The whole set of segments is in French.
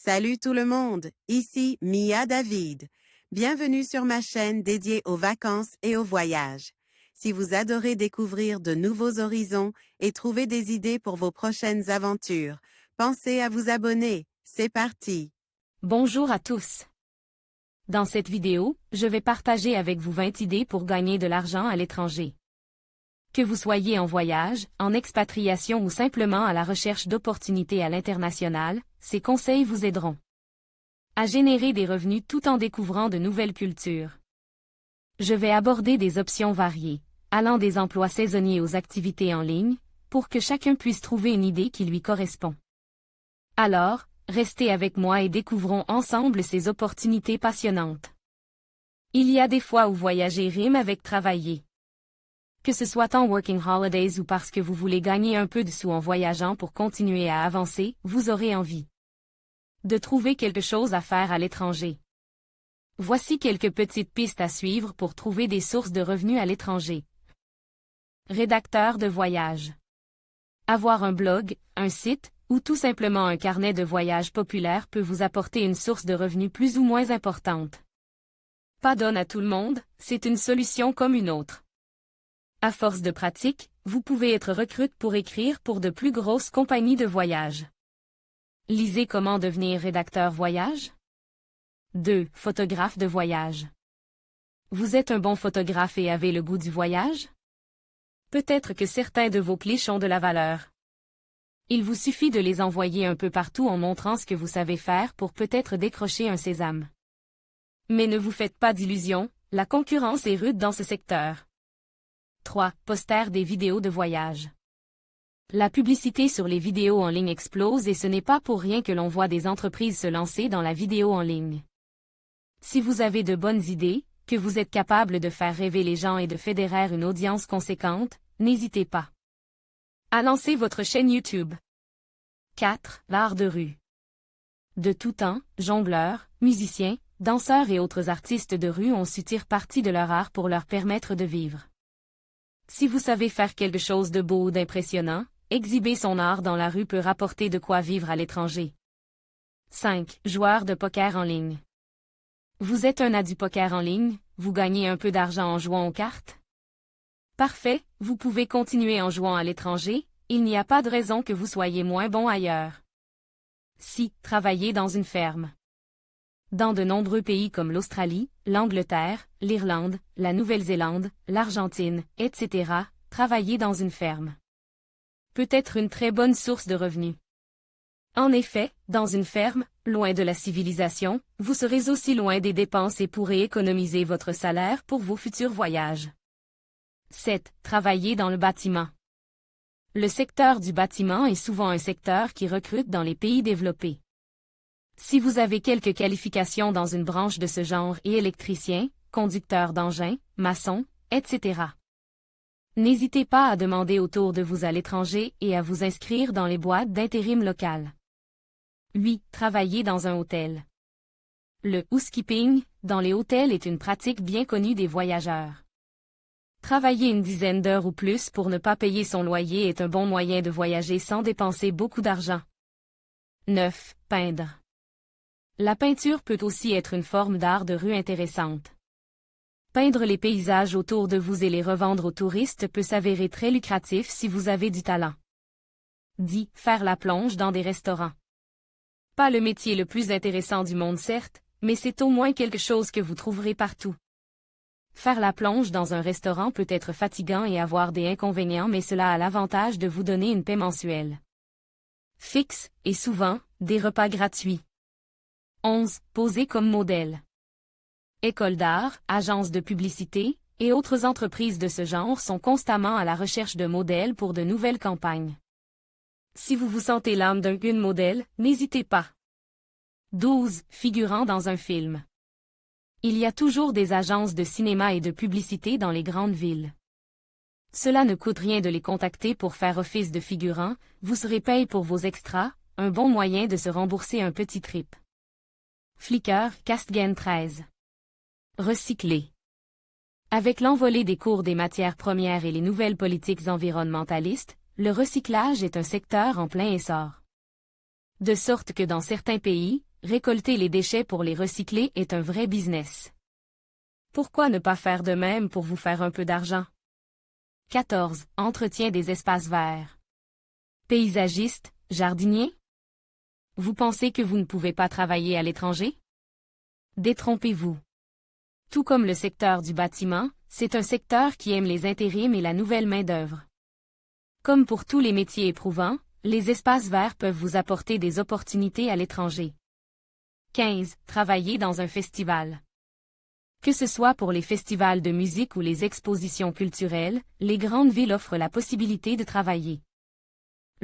Salut tout le monde, ici Mia David. Bienvenue sur ma chaîne dédiée aux vacances et aux voyages. Si vous adorez découvrir de nouveaux horizons et trouver des idées pour vos prochaines aventures, pensez à vous abonner. C'est parti! Bonjour à tous. Dans cette vidéo, je vais partager avec vous 20 idées pour gagner de l'argent à l'étranger. Que vous soyez en voyage, en expatriation ou simplement à la recherche d'opportunités à l'international, ces conseils vous aideront à générer des revenus tout en découvrant de nouvelles cultures. Je vais aborder des options variées, allant des emplois saisonniers aux activités en ligne, pour que chacun puisse trouver une idée qui lui correspond. Alors, restez avec moi et découvrons ensemble ces opportunités passionnantes. Il y a des fois où voyager rime avec travailler. Que ce soit en working holidays ou parce que vous voulez gagner un peu de sous en voyageant pour continuer à avancer, vous aurez envie de trouver quelque chose à faire à l'étranger. Voici quelques petites pistes à suivre pour trouver des sources de revenus à l'étranger. Rédacteur de voyage. Avoir un blog, un site, ou tout simplement un carnet de voyage populaire peut vous apporter une source de revenus plus ou moins importante. Pas donne à tout le monde, c'est une solution comme une autre. À force de pratique, vous pouvez être recrute pour écrire pour de plus grosses compagnies de voyage. Lisez Comment devenir rédacteur voyage. 2. Photographe de voyage. Vous êtes un bon photographe et avez le goût du voyage? Peut-être que certains de vos clichés ont de la valeur. Il vous suffit de les envoyer un peu partout en montrant ce que vous savez faire pour peut-être décrocher un sésame. Mais ne vous faites pas d'illusions, la concurrence est rude dans ce secteur. 3. Poster des vidéos de voyage. La publicité sur les vidéos en ligne explose et ce n'est pas pour rien que l'on voit des entreprises se lancer dans la vidéo en ligne. Si vous avez de bonnes idées, que vous êtes capable de faire rêver les gens et de fédérer une audience conséquente, n'hésitez pas à lancer votre chaîne YouTube. 4. L'art de rue. De tout temps, jongleurs, musiciens, danseurs et autres artistes de rue ont su tirer parti de leur art pour leur permettre de vivre. Si vous savez faire quelque chose de beau ou d'impressionnant, exhiber son art dans la rue peut rapporter de quoi vivre à l'étranger. 5. Joueur de poker en ligne. Vous êtes un du poker en ligne, vous gagnez un peu d'argent en jouant aux cartes? Parfait, vous pouvez continuer en jouant à l'étranger, il n'y a pas de raison que vous soyez moins bon ailleurs. 6. Travailler dans une ferme. Dans de nombreux pays comme l'Australie, l'Angleterre, l'Irlande, la Nouvelle-Zélande, l'Argentine, etc., travailler dans une ferme peut être une très bonne source de revenus. En effet, dans une ferme, loin de la civilisation, vous serez aussi loin des dépenses et pourrez économiser votre salaire pour vos futurs voyages. 7. Travailler dans le bâtiment. Le secteur du bâtiment est souvent un secteur qui recrute dans les pays développés. Si vous avez quelques qualifications dans une branche de ce genre et électricien, conducteur d'engin, maçon, etc., n'hésitez pas à demander autour de vous à l'étranger et à vous inscrire dans les boîtes d'intérim locales. 8. Travailler dans un hôtel. Le housekeeping dans les hôtels est une pratique bien connue des voyageurs. Travailler une dizaine d'heures ou plus pour ne pas payer son loyer est un bon moyen de voyager sans dépenser beaucoup d'argent. 9. Peindre. La peinture peut aussi être une forme d'art de rue intéressante. Peindre les paysages autour de vous et les revendre aux touristes peut s'avérer très lucratif si vous avez du talent. 10. Faire la plonge dans des restaurants. Pas le métier le plus intéressant du monde certes, mais c'est au moins quelque chose que vous trouverez partout. Faire la plonge dans un restaurant peut être fatigant et avoir des inconvénients mais cela a l'avantage de vous donner une paie mensuelle fixe, et souvent, des repas gratuits. 11. Poser comme modèle. Écoles d'art, agences de publicité, et autres entreprises de ce genre sont constamment à la recherche de modèles pour de nouvelles campagnes. Si vous vous sentez l'âme d'un modèle, n'hésitez pas. 12. Figurant dans un film. Il y a toujours des agences de cinéma et de publicité dans les grandes villes. Cela ne coûte rien de les contacter pour faire office de figurant, vous serez payé pour vos extras, un bon moyen de se rembourser un petit trip. Flickr, Castgen 13. Recycler. Avec l'envolée des cours des matières premières et les nouvelles politiques environnementalistes, le recyclage est un secteur en plein essor. De sorte que dans certains pays, récolter les déchets pour les recycler est un vrai business. Pourquoi ne pas faire de même pour vous faire un peu d'argent? 14. Entretien des espaces verts. Paysagiste, jardinier? Vous pensez que vous ne pouvez pas travailler à l'étranger? Détrompez-vous. Tout comme le secteur du bâtiment, c'est un secteur qui aime les intérims et la nouvelle main-d'œuvre. Comme pour tous les métiers éprouvants, les espaces verts peuvent vous apporter des opportunités à l'étranger. 15. Travailler dans un festival. Que ce soit pour les festivals de musique ou les expositions culturelles, les grandes villes offrent la possibilité de travailler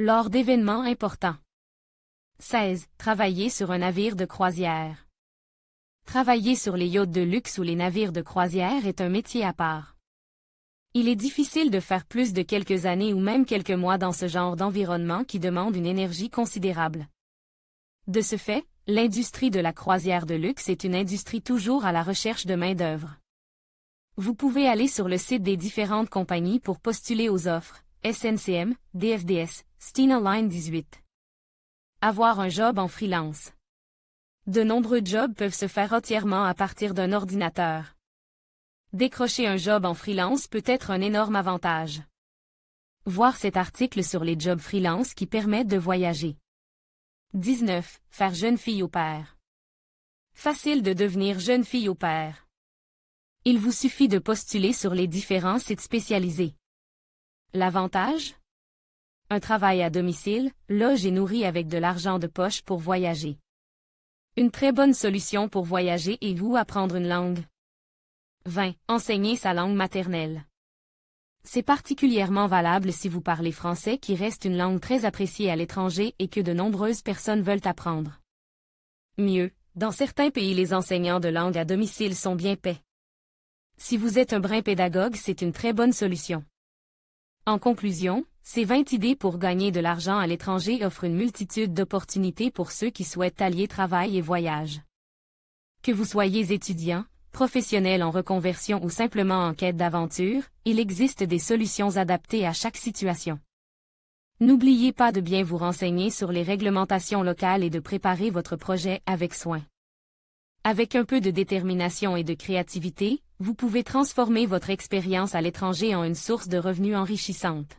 lors d'événements importants. 16. Travailler sur un navire de croisière. Travailler sur les yachts de luxe ou les navires de croisière est un métier à part. Il est difficile de faire plus de quelques années ou même quelques mois dans ce genre d'environnement qui demande une énergie considérable. De ce fait, l'industrie de la croisière de luxe est une industrie toujours à la recherche de main-d'œuvre. Vous pouvez aller sur le site des différentes compagnies pour postuler aux offres, SNCM, DFDS, Stena Line 18. Avoir un job en freelance. De nombreux jobs peuvent se faire entièrement à partir d'un ordinateur. Décrocher un job en freelance peut être un énorme avantage. Voir cet article sur les jobs freelance qui permettent de voyager. 19. Faire jeune fille au pair. Facile de devenir jeune fille au pair. Il vous suffit de postuler sur les différents sites spécialisés. L'avantage? Un travail à domicile, loge et nourri avec de l'argent de poche pour voyager. Une très bonne solution pour voyager et vous apprendre une langue. 20. Enseigner sa langue maternelle. C'est particulièrement valable si vous parlez français qui reste une langue très appréciée à l'étranger et que de nombreuses personnes veulent apprendre. Mieux, dans certains pays les enseignants de langue à domicile sont bien payés. Si vous êtes un brin pédagogue, c'est une très bonne solution. En conclusion, ces 20 idées pour gagner de l'argent à l'étranger offrent une multitude d'opportunités pour ceux qui souhaitent allier travail et voyage. Que vous soyez étudiant, professionnel en reconversion ou simplement en quête d'aventure, il existe des solutions adaptées à chaque situation. N'oubliez pas de bien vous renseigner sur les réglementations locales et de préparer votre projet avec soin. Avec un peu de détermination et de créativité, vous pouvez transformer votre expérience à l'étranger en une source de revenus enrichissante.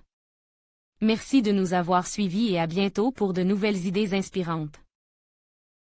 Merci de nous avoir suivis et à bientôt pour de nouvelles idées inspirantes.